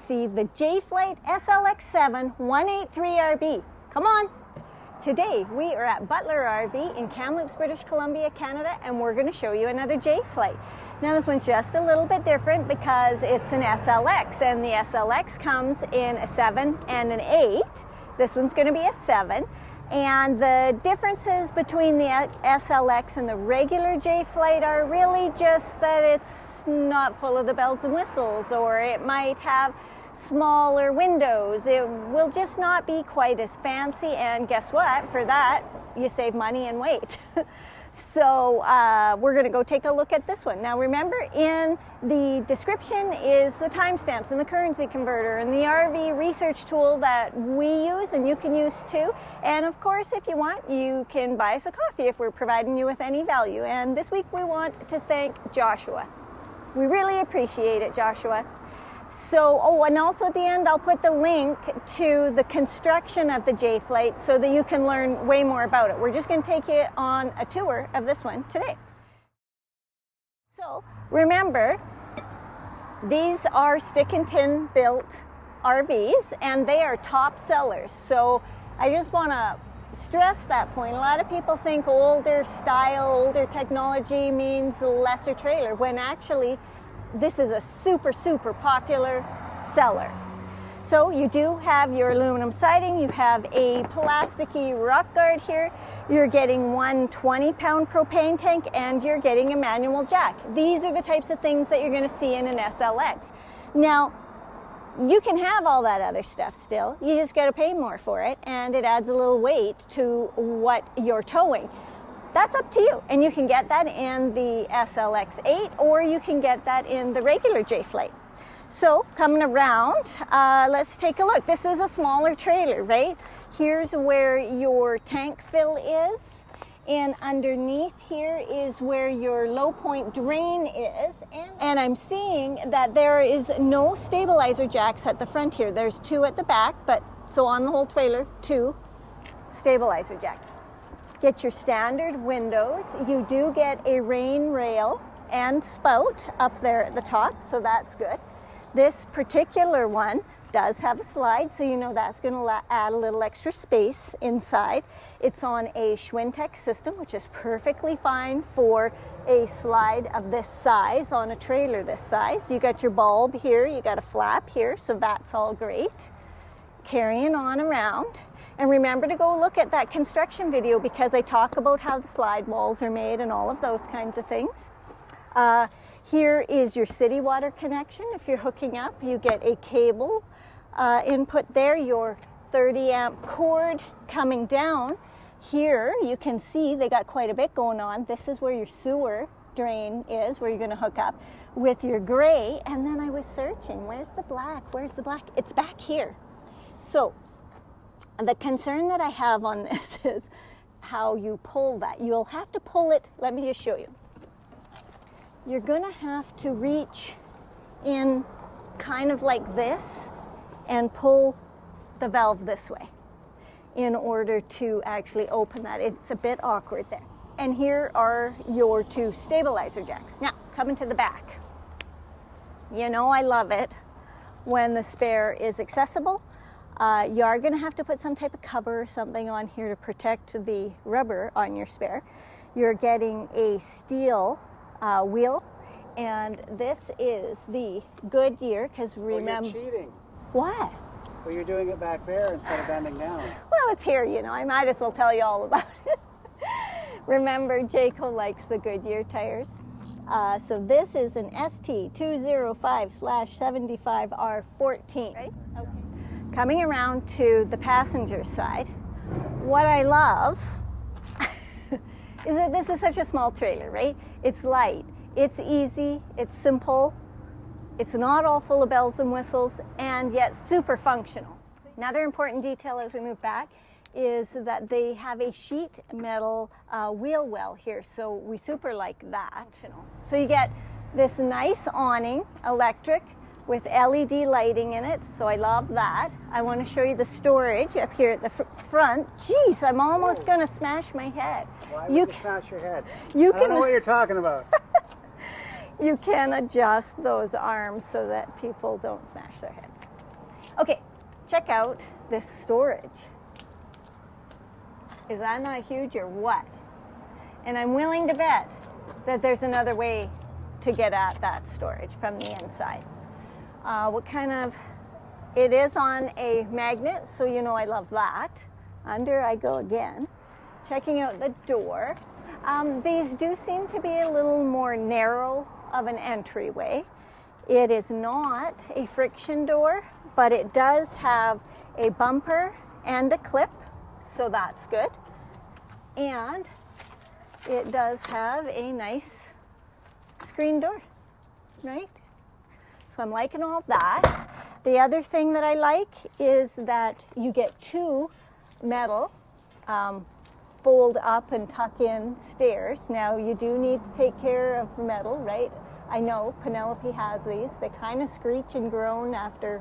See the JayFlight SLX 183RB. Come on! Today we are at Butler RV in Kamloops, British Columbia, Canada, and we're going to show you another JayFlight. Now this one's just a little bit different because it's an SLX, and the SLX comes in a 7 and an 8. This one's going to be a 7. And the differences between the SLX and the regular JayFlight are really just that it's not full of the bells and whistles, or it might have smaller windows. It will just not be quite as fancy, and guess what? For that, you save money and weight. So we're going to go take a look at this one. Now remember, in the description is the timestamps and the currency converter and the RV research tool that we use and you can use too. And of course, if you want, you can buy us a coffee if we're providing you with any value. And this week we want to thank Joshua. We really appreciate it, Joshua. So, oh, and also at the end, I'll put the link to the construction of the JayFlight so that you can learn way more about it. We're just going to take you on a tour of this one today. So, remember, these are stick and tin built RVs, and they are top sellers. So, I just want to stress that point. A lot of people think older style, older technology means lesser trailer, when actually this is a super popular seller. So you do have your aluminum siding, you have a plasticky rock guard here, you're getting one 20-pound propane tank, and you're getting a manual jack. These are the types of things that you're going to see in an SLX. Now, you can have all that other stuff still, you just got to pay more for it, and it adds a little weight to what you're towing. That's up to you, and you can get that in the SLX 8 or you can get that in the regular JayFlight. So coming around, let's take a look. This is a smaller trailer, right? Here's where your tank fill is, and underneath here is where your low point drain is, and I'm seeing that there is no stabilizer jacks at the front here. There's 2 at the back, but so on the whole trailer, 2 stabilizer jacks. Get your standard windows. You do get a rain rail and spout up there at the top, so that's good. This particular one does have a slide, so you know that's going to add a little extra space inside. It's on a Schwintek system, which is perfectly fine for a slide of this size on a trailer this size. You got your bulb here, you got a flap here, so that's all great. Carrying on around. And remember to go look at that construction video because I talk about how the slide walls are made and all of those kinds of things. Here is your city water connection. If you're hooking up, you get a cable input there, your 30 amp cord coming down. Here you can see they got quite a bit going on. This is where your sewer drain is, where you're going to hook up with your gray. And then I was searching, where's the black? Where's the black? It's back here. So the concern that I have on this is how you pull that. You'll have to pull it. Let me just show you. You're going to have to reach in kind of like this and pull the valve this way in order to actually open that. It's a bit awkward there. And here are your 2 stabilizer jacks. Now, coming to the back. You know I love it when the spare is accessible. You are going to have to put some type of cover or something on here to protect the rubber on your spare. You're getting a steel wheel, and this is the Goodyear, because remember... Well, you're cheating. What? Well, you're doing it back there instead of bending down. Well, it's here, you know. I might as well tell you all about it. Remember, Jayco likes the Goodyear tires. So this is an ST205/75R14. Ready? Okay. Coming around to the passenger side, what I love is that this is such a small trailer, right? It's light, it's easy, it's simple, it's not all full of bells and whistles, and yet super functional. Another important detail as we move back is that they have a sheet metal wheel well here, so we super like that. So you get this nice awning, electric, with LED lighting in it, so I love that. I want to show you the storage up here at the front. Jeez, I'm almost going to smash my head. Why would you smash your head? You I don't know what you're talking about. You can adjust those arms so that people don't smash their heads. Okay, check out this storage. Is that not huge or what? And I'm willing to bet that there's another way to get at that storage from the inside. What kind of, it is on a magnet, so you know I love that. Under I go again. Checking out the door. These do seem to be a little more narrow of an entryway. It is not a friction door, but it does have a bumper and a clip, so that's good. And it does have a nice screen door, right? So I'm liking all that. The other thing that I like is that you get two metal fold up and tuck in stairs. Now you do need to take care of metal, right? I know Penelope has these. They kind of screech and groan after,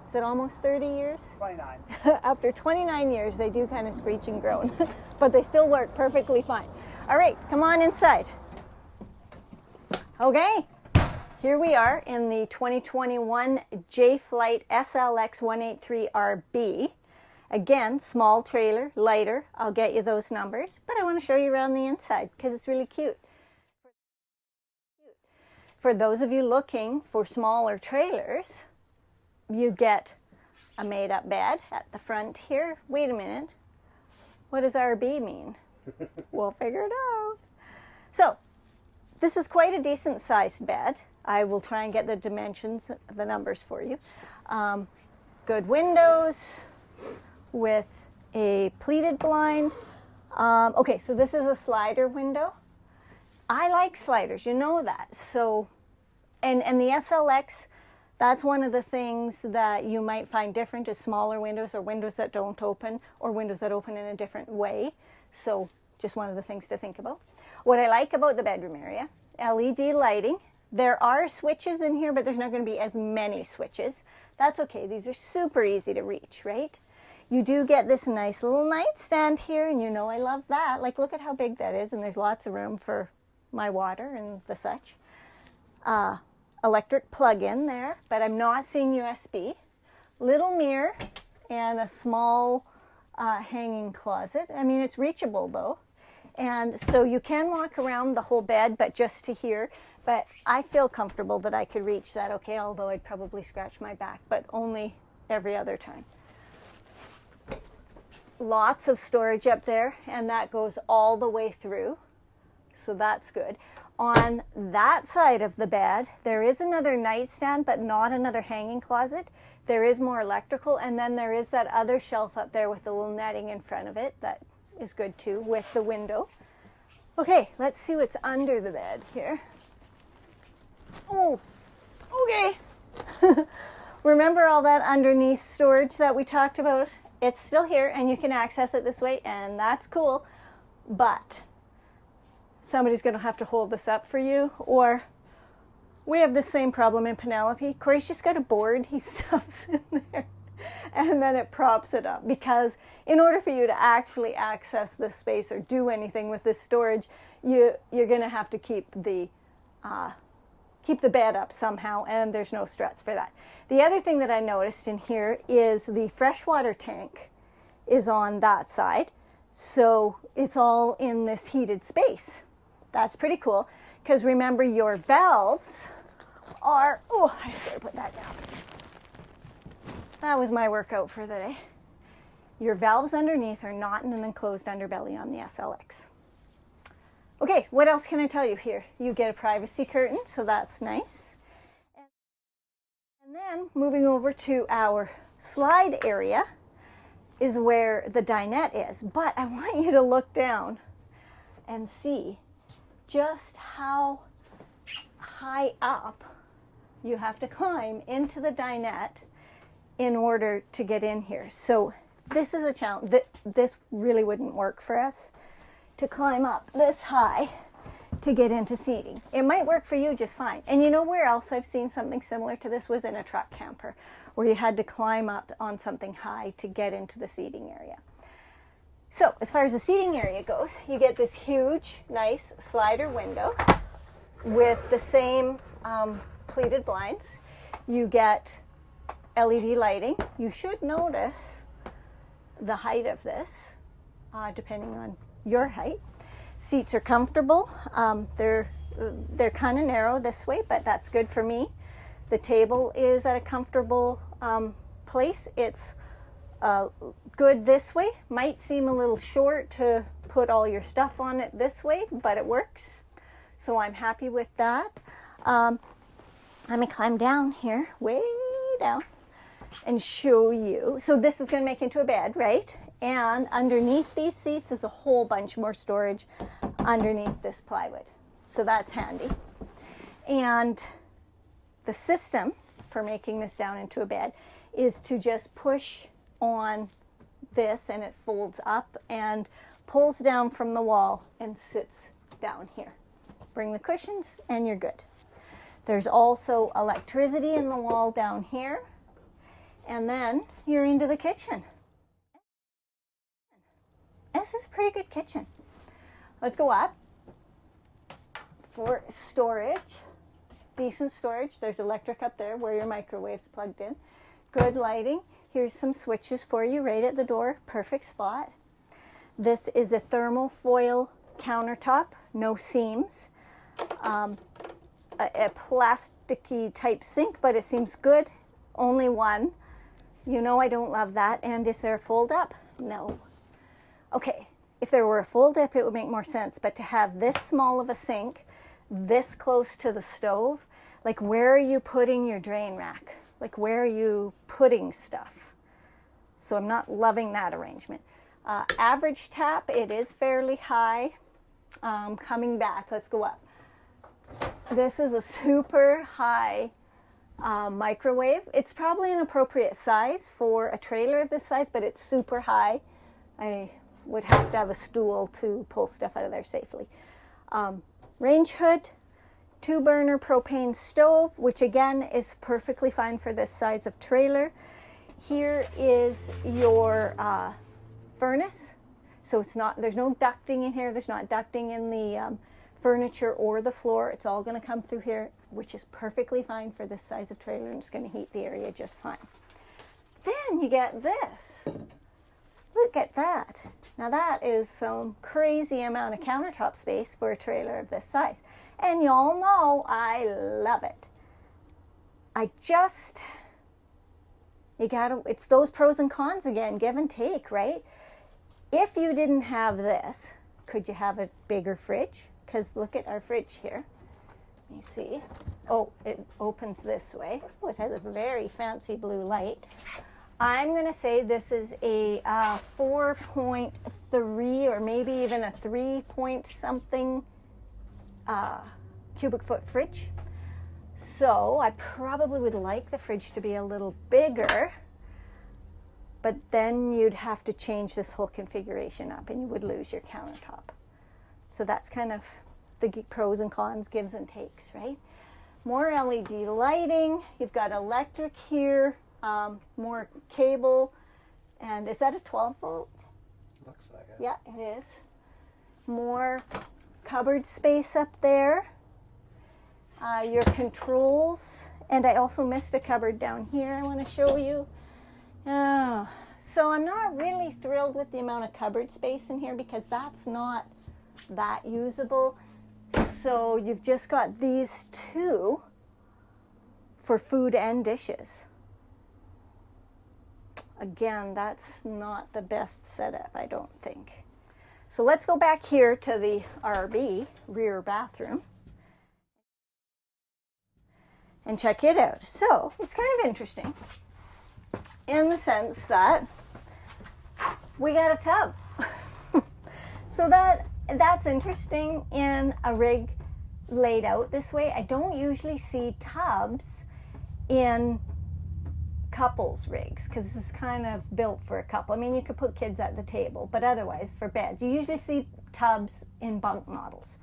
is it almost 30 years? 29. After 29 years, they do kind of screech and groan, but they still work perfectly fine. All right, come on inside. Okay. Here we are in the 2021 JayFlight SLX 183RB. Again, small trailer, lighter. I'll get you those numbers, but I want to show you around the inside because it's really cute. For those of you looking for smaller trailers, you get a made-up bed at the front here. Wait a minute. What does RB mean? We'll figure it out. So, this is quite a decent sized bed. I will try and get the dimensions, the numbers for you. Good windows with a pleated blind. Okay, so this is a slider window. I like sliders, you know that. So, and the SLX, that's one of the things that you might find different is smaller windows or windows that don't open or windows that open in a different way. So, just one of the things to think about. What I like about the bedroom area, LED lighting. There are switches in here, but there's not going to be as many switches. That's okay. These are super easy to reach, right? You do get this nice little nightstand here, and you know I love that. Like, look at how big that is, and there's lots of room for my water and the such. Electric plug-in there, but I'm not seeing USB. Little mirror and a small hanging closet. I mean, it's reachable, though. And so you can walk around the whole bed, but just to here. But I feel comfortable that I could reach that, okay, although I'd probably scratch my back, but only every other time. Lots of storage up there, and that goes all the way through, so that's good. On that side of the bed, there is another nightstand, but not another hanging closet. There is more electrical, and then there is that other shelf up there with the little netting in front of it that is good too, with the window. Okay, let's see what's under the bed here. Oh, okay. Remember all that underneath storage that we talked about? It's still here, and you can access it this way, and that's cool. But somebody's going to have to hold this up for you, or we have the same problem in Penelope. Corey's just got a board he stuffs in there, and then it props it up, because in order for you to actually access this space or do anything with this storage, you're going to have to keep the bed up somehow, and there's no struts for that. The other thing that I noticed in here is the freshwater tank is on that side, so it's all in this heated space. That's pretty cool, because remember your valves are, oh, I just gotta put that down. That was my workout for the day. Your valves underneath are not in an enclosed underbelly on the SLX. Okay, what else can I tell you here? You get a privacy curtain, so that's nice. And then moving over to our slide area is where the dinette is. But I want you to look down and see just how high up you have to climb into the dinette in order to get in here. So this is a challenge. This really wouldn't work for us to climb up this high to get into seating. It might work for you just fine. And you know where else I've seen something similar to this was in a truck camper, where you had to climb up on something high to get into the seating area. So as far as the seating area goes, you get this huge, nice slider window with the same pleated blinds. You get LED lighting. You should notice the height of this, depending on your height. Seats are comfortable. They're kind of narrow this way, but that's good for me. The table is at a comfortable place. It's good this way. Might seem a little short to put all your stuff on it this way, but it works. So I'm happy with that. Let me climb down here, way down, and show you. So this is going to make into a bed, right? And underneath these seats is a whole bunch more storage underneath this plywood. So that's handy. And the system for making this down into a bed is to just push on this, and it folds up and pulls down from the wall and sits down here. Bring the cushions and you're good. There's also electricity in the wall down here, and then you're into the kitchen. This is a pretty good kitchen. Let's go up for storage. Decent storage. There's electric up there where your microwave's plugged in. Good lighting. Here's some switches for you right at the door. Perfect spot. This is a thermal foil countertop, no seams. A plasticky type sink, but it seems good. Only one. You know I don't love that. And is there a fold up? No. Okay, if there were a fold up, it would make more sense. But to have this small of a sink, this close to the stove, like where are you putting your drain rack? Like where are you putting stuff? So I'm not loving that arrangement. Average tap, it is fairly high. Coming back, let's go up. This is a super high microwave. It's probably an appropriate size for a trailer of this size, but it's super high. I would have to have a stool to pull stuff out of there safely. Range hood, 2-burner propane stove, which again is perfectly fine for this size of trailer. Here is your furnace. So it's not, there's no ducting in here. There's not ducting in the furniture or the floor. It's all going to come through here, which is perfectly fine for this size of trailer, and it's going to heat the area just fine. Then you get this. Look at that. Now that is some crazy amount of countertop space for a trailer of this size. And y'all know I love it. It's those pros and cons again, give and take, right? If you didn't have this, could you have a bigger fridge? Because look at our fridge here. Let me see. Oh, it opens this way. Oh, it has a very fancy blue light. I'm going to say this is a 4.3 or maybe even a 3 point something cubic foot fridge. So I probably would like the fridge to be a little bigger, but then you'd have to change this whole configuration up and you would lose your countertop. So that's kind of the pros and cons, gives and takes, right? More LED lighting. You've got electric here. More cable, and is that a 12 volt? Looks like it. Yeah, it is. More cupboard space up there. Your controls, and I also missed a cupboard down here I want to show you. So I'm not really thrilled with the amount of cupboard space in here because that's not that usable. So you've just got these two for food and dishes. Again, that's not the best setup, I don't think. So let's go back here to the RB, rear bathroom, and check it out. So it's kind of interesting in the sense that we got a tub. So that's interesting in a rig laid out this way. I don't usually see tubs in couples rigs because this is kind of built for a couple. I mean, you could put kids at the table, but otherwise for beds. You usually see tubs in bunk models.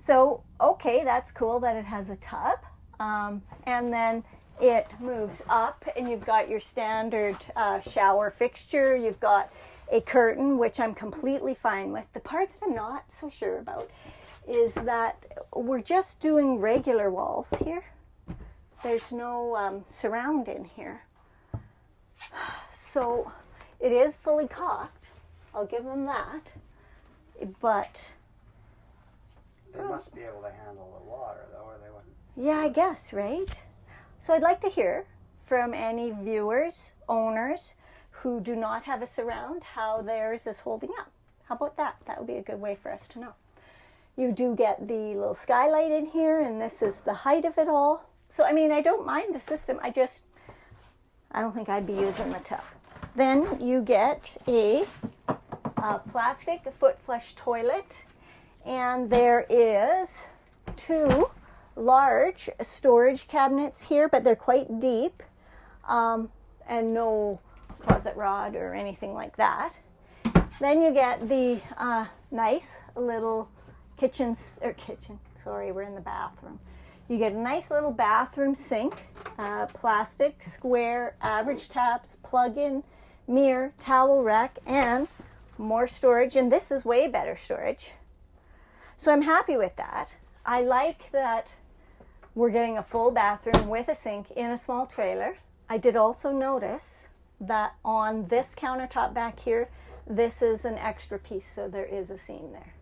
So, okay, that's cool that it has a tub. And then it moves up and you've got your standard shower fixture. You've got a curtain, which I'm completely fine with. The part that I'm not so sure about is that we're just doing regular walls here. There's no surround in here. So it is fully caulked. I'll give them that. But They must be able to handle the water, though, or they wouldn't. yeah, I guess, right? So I'd like to hear from any viewers, owners who do not have a surround, how theirs is holding up. How about that? That would be a good way for us to know. You do get the little skylight in here, and this is the height of it all. So, I mean, I don't mind the system. I don't think I'd be using the tub. Then you get a plastic foot flush toilet, and there is 2 large storage cabinets here, but they're quite deep, and no closet rod or anything like that. Then you get the nice little we're in the bathroom. You get a nice little bathroom sink, plastic, square, average taps, plug-in, mirror, towel rack, and more storage, and this is way better storage. So I'm happy with that. I like that we're getting a full bathroom with a sink in a small trailer. I did also notice that on this countertop back here, this is an extra piece, so there is a seam there.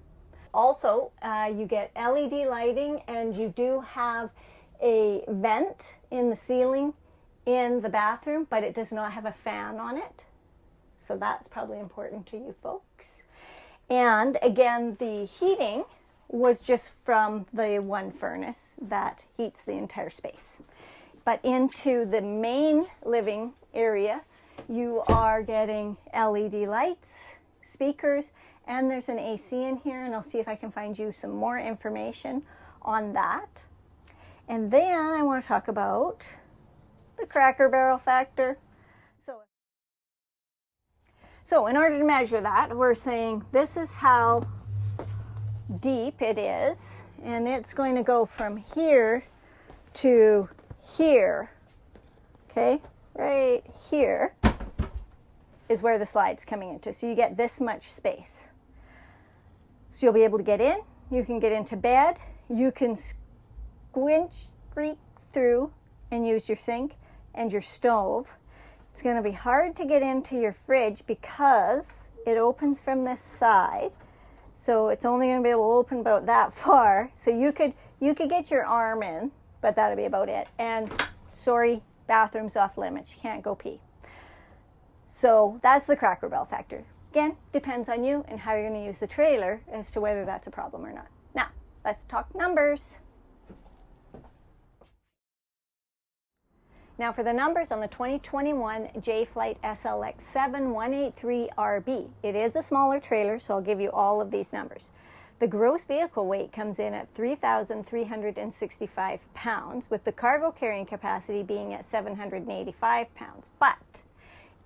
Also, you get LED lighting, and you do have a vent in the ceiling in the bathroom, but it does not have a fan on it. So that's probably important to you folks. And again, the heating was just from the one furnace that heats the entire space. But into the main living area, you are getting LED lights, speakers, and there's an AC in here, and I'll see if I can find you some more information on that. And then I want to talk about the Cracker Barrel factor. So in order to measure that, we're saying this is how deep it is, and it's going to go from here to here. Okay, right here is where the slide's coming into. So you get this much space. So you'll be able to get in, you can get into bed, you can squeak through and use your sink and your stove. It's going to be hard to get into your fridge because it opens from this side. So it's only going to be able to open about that far. So you could get your arm in, but that'll be about it. And sorry, bathroom's off limits. You can't go pee. So that's the Cracker Barrel factor. Again, depends on you and how you're going to use the trailer as to whether that's a problem or not. Now, let's talk numbers. Now for the numbers on the 2021 JayFlight SLX 7183RB. It is a smaller trailer, so I'll give you all of these numbers. The gross vehicle weight comes in at 3,365 pounds, with the cargo carrying capacity being at 785 pounds. But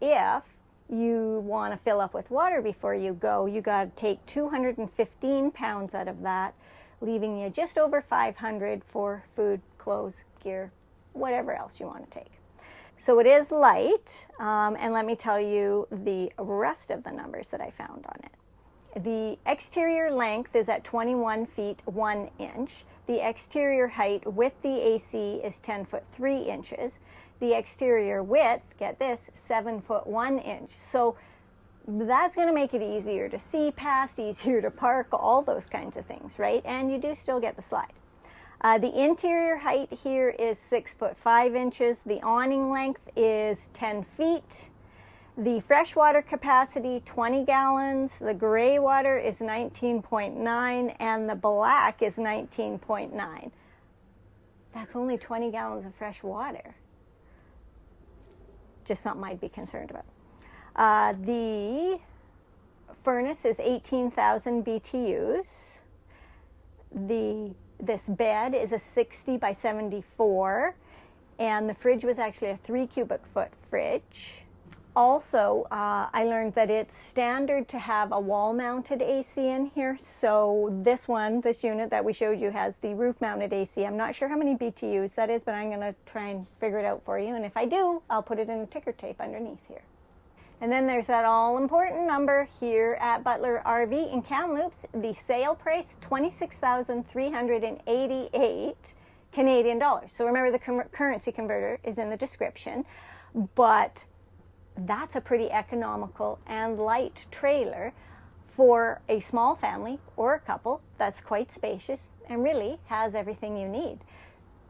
if you want to fill up with water before you go, you got to take 215 pounds out of that, leaving you just over 500 for food, clothes, gear, whatever else you want to take. So it is light, and let me tell you the rest of the numbers that I found on it. The exterior length is at 21 feet 1 inch. The exterior height with the AC is 10 foot 3 inches. The exterior width, get this, 7 foot 1 inch. So that's going to make it easier to see past, easier to park, all those kinds of things, right? And you do still get the slide. The interior height here is 6 foot 5 inches. The awning length is 10 feet. The freshwater capacity, 20 gallons. The gray water is 19.9, and the black is 19.9. That's only 20 gallons of fresh water. Just something I'd be concerned about. The furnace is 18,000 BTUs. This bed is a 60 by 74, and the fridge was actually a 3 cubic foot fridge. Also, I learned that it's standard to have a wall-mounted AC in here. So this unit that we showed you has the roof-mounted AC. I'm not sure how many BTUs that is, but I'm going to try and figure it out for you. And if I do, I'll put it in a ticker tape underneath here. And then there's that all-important number here at Butler RV in Kamloops. The sale price, $26,388 Canadian dollars. So remember, the currency converter is in the description, but that's a pretty economical and light trailer for a small family or a couple that's quite spacious and really has everything you need.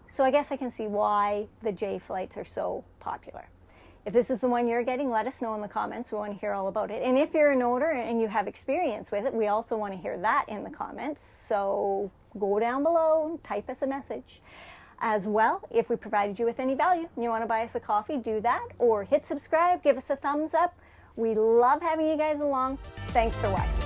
So I guess I can see why the JayFlights are so popular. If this is the one you're getting, let us know in the comments. We want to hear all about it. And if you're an owner and you have experience with it, we also want to hear that in the comments. So go down below and type us a message. As well, if we provided you with any value and you want to buy us a coffee, do that, or hit subscribe, give us a thumbs up. We love having you guys along. Thanks for watching.